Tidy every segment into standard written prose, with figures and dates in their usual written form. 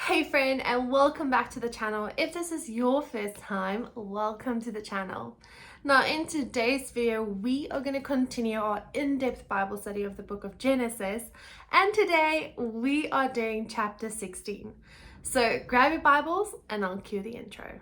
Hey friend, and welcome back to the channel. If this is your first time, welcome to the channel. Now in today's video, we are going to continue our in-depth Bible study of the book of Genesis, and today we are doing chapter 16. So grab your Bibles and I'll cue the intro.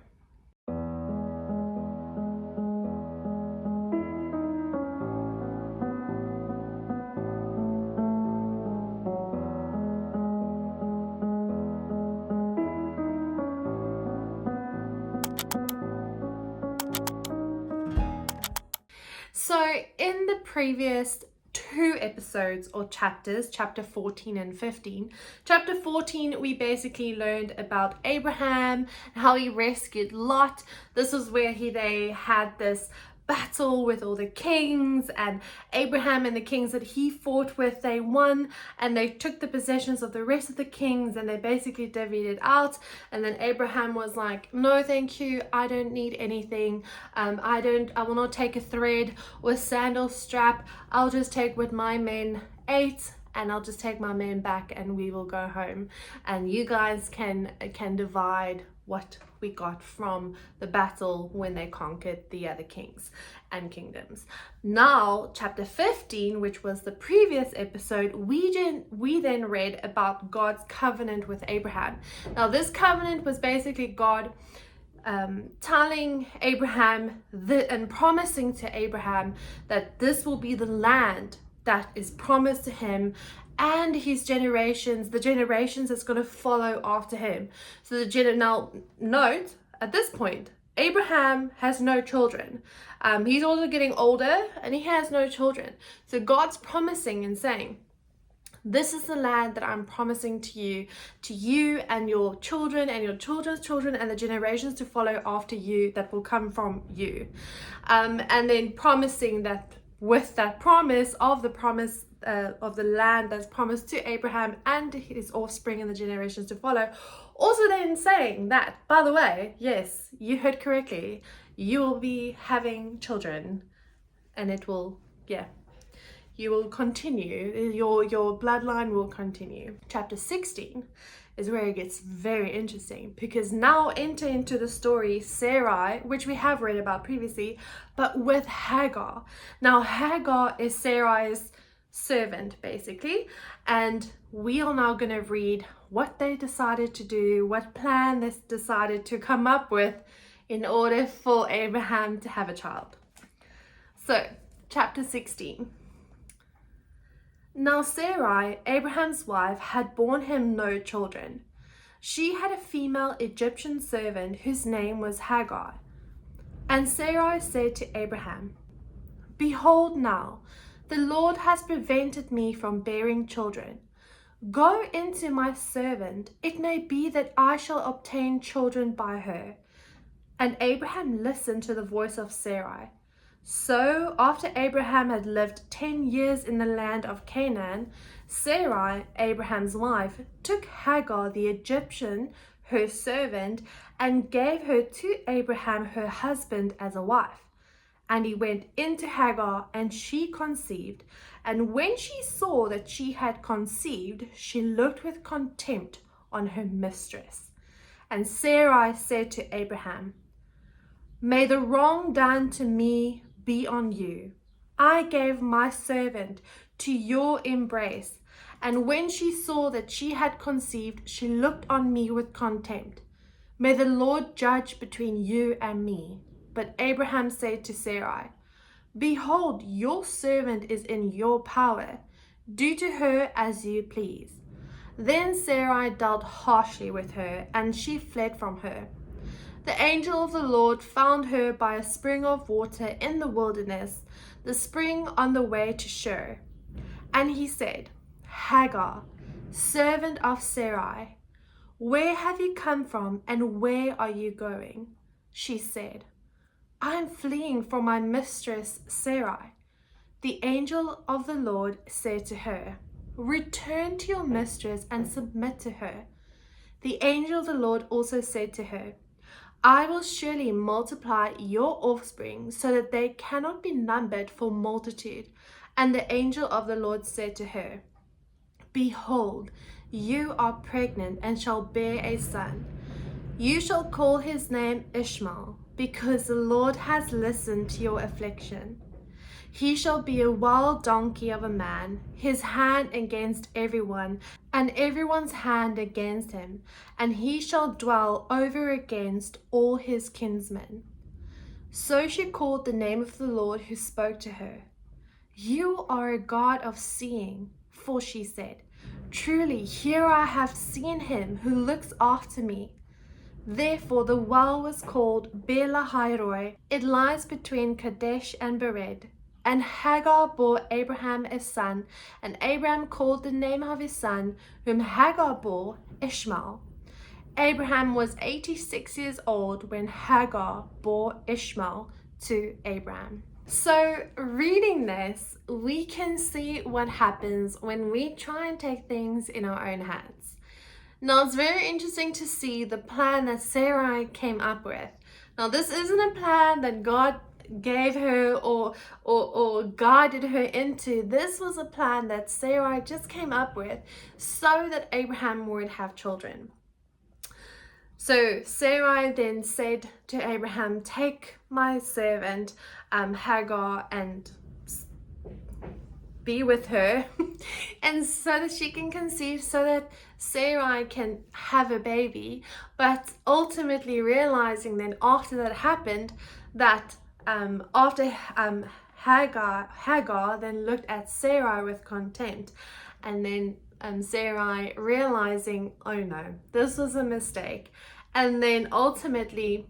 So in the previous two episodes or chapters, chapter 14 and 15, chapter 14 we basically learned about Abraham and how he rescued Lot. This was where they had this battle with all the kings, and Abraham and the kings that he fought with, they won and they took the possessions of the rest of the kings and they basically divvied it out. And then Abraham was like, no thank you, I don't need anything. I will not take a thread or a sandal strap. I'll just take what my men ate and I'll just take my men back and we will go home, and you guys can divide what we got from the battle when they conquered the other kings and kingdoms. Now chapter 15, which was the previous episode, we then read about God's covenant with Abraham. Now this covenant was basically God telling Abraham and promising to Abraham that this will be the land that is promised to him and his generations, the generations that's going to follow after him. So now note, at this point, Abraham has no children. He's also getting older and he has no children. So God's promising and saying, this is the land that I'm promising to you and your children and your children's children and the generations to follow after you that will come from you. And then promising that with that promise of the land that's promised to Abraham and his offspring and the generations to follow. Also then saying that, by the way, yes, you heard correctly, you will be having children and it will, you will continue, your bloodline will continue. Chapter 16 is where it gets very interesting, because now enter into the story Sarai, which we have read about previously, but with Hagar. Now Hagar is Sarai's servant basically, and we are now going to read what they decided to do, what plan they decided to come up with in order for Abraham to have a child. So chapter 16. Now Sarai, Abraham's wife, had borne him no children. She had a female Egyptian servant whose name was Hagar. And Sarai said to Abraham, behold now, the Lord has prevented me from bearing children. Go into my servant, it may be that I shall obtain children by her. And Abraham listened to the voice of Sarai. So after Abraham had lived 10 years in the land of Canaan, Sarai, Abraham's wife, took Hagar the Egyptian, her servant, and gave her to Abraham her husband as a wife. And he went into Hagar, and she conceived. And when she saw that she had conceived, she looked with contempt on her mistress. And Sarai said to Abraham, may the wrong done to me be on you. I gave my servant to your embrace, and when she saw that she had conceived, she looked on me with contempt. May the Lord judge between you and me. But Abraham said to Sarai, behold, your servant is in your power. Do to her as you please. Then Sarai dealt harshly with her, and she fled from her. The angel of the Lord found her by a spring of water in the wilderness, the spring on the way to Shur. And he said, Hagar, servant of Sarai, where have you come from and where are you going? She said, I am fleeing from my mistress Sarai. The angel of the Lord said to her, return to your mistress and submit to her. The angel of the Lord also said to her, I will surely multiply your offspring so that they cannot be numbered for multitude. And the angel of the Lord said to her, behold, you are pregnant and shall bear a son. You shall call his name Ishmael, because the Lord has listened to your affliction. He shall be a wild donkey of a man, his hand against everyone, and everyone's hand against him, and he shall dwell over against all his kinsmen. So she called the name of the Lord who spoke to her. You are a God of seeing, for she said, truly here I have seen him who looks after me. Therefore the well was called Beer-lahai-roi. It lies between Kadesh and Bered. And Hagar bore Abraham a son, and Abraham called the name of his son, whom Hagar bore, Ishmael. Abraham was 86 years old when Hagar bore Ishmael to Abraham. So reading this, we can see what happens when we try and take things in our own hands. Now it's very interesting to see the plan that Sarai came up with. Now this isn't a plan that God gave her or guided her into. This was a plan that Sarai just came up with so that Abraham would have children. So Sarai then said to Abraham, take my servant Hagar and be with her and so that she can conceive, so that Sarai can have a baby. But ultimately realizing then after that happened that after Hagar then looked at Sarai with contempt, and then Sarai realizing, oh no, this was a mistake. And then ultimately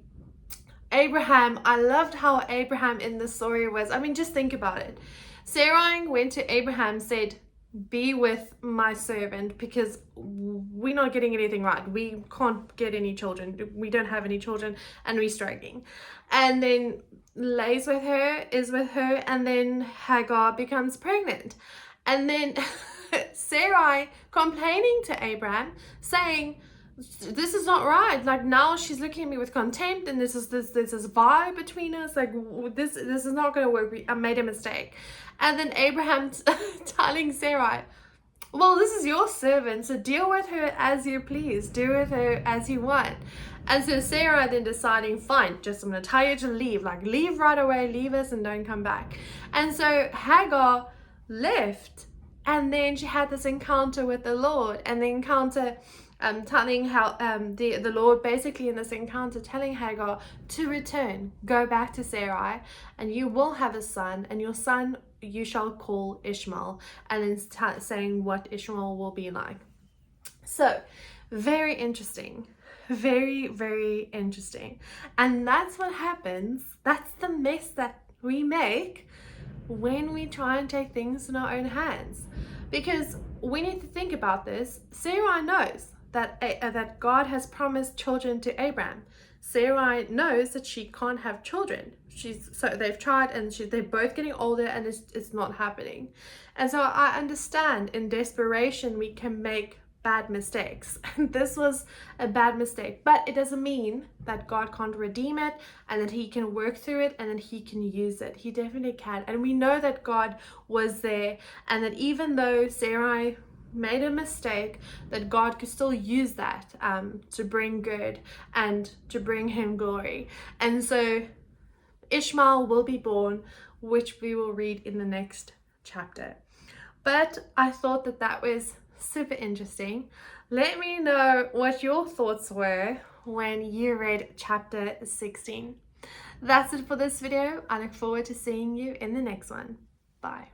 Abraham, I loved how Abraham in the story was, I mean, just think about it. Sarai went to Abraham, said, be with my servant because we're not getting anything right. We can't get any children. We don't have any children and we're struggling. And then lays with her, is with her, and then Hagar becomes pregnant. And then Sarai complaining to Abraham, saying, this is not right. Like now she's looking at me with contempt, and this is vibe between us. Like this is not going to work. I made a mistake. And then Abraham telling Sarai, well, this is your servant, so deal with her as you please. Do with her as you want. And so Sarah then deciding, fine, just I'm going to tell you to leave. Like leave right away, leave us and don't come back. And so Hagar left, and then she had this encounter with the Lord, and the encounter telling how the Lord basically in this encounter telling Hagar to return, go back to Sarai, and you will have a son, and your son you shall call Ishmael, and then saying what Ishmael will be like. So very interesting, very, very interesting. And that's what happens. That's the mess that we make when we try and take things in our own hands, because we need to think about this. Sarai knows that God has promised children to Abraham. Sarai knows that she can't have children. So they've tried, and they're both getting older, and it's not happening. And so I understand in desperation we can make bad mistakes. This was a bad mistake, but it doesn't mean that God can't redeem it, and that he can work through it, and that he can use it. He definitely can. And we know that God was there, and that even though Sarai made a mistake, that God could still use that to bring good and to bring him glory. And so Ishmael will be born, which we will read in the next chapter. But I thought that was super interesting. Let me know what your thoughts were when you read chapter 16. That's it for this video. I look forward to seeing you in the next one. Bye.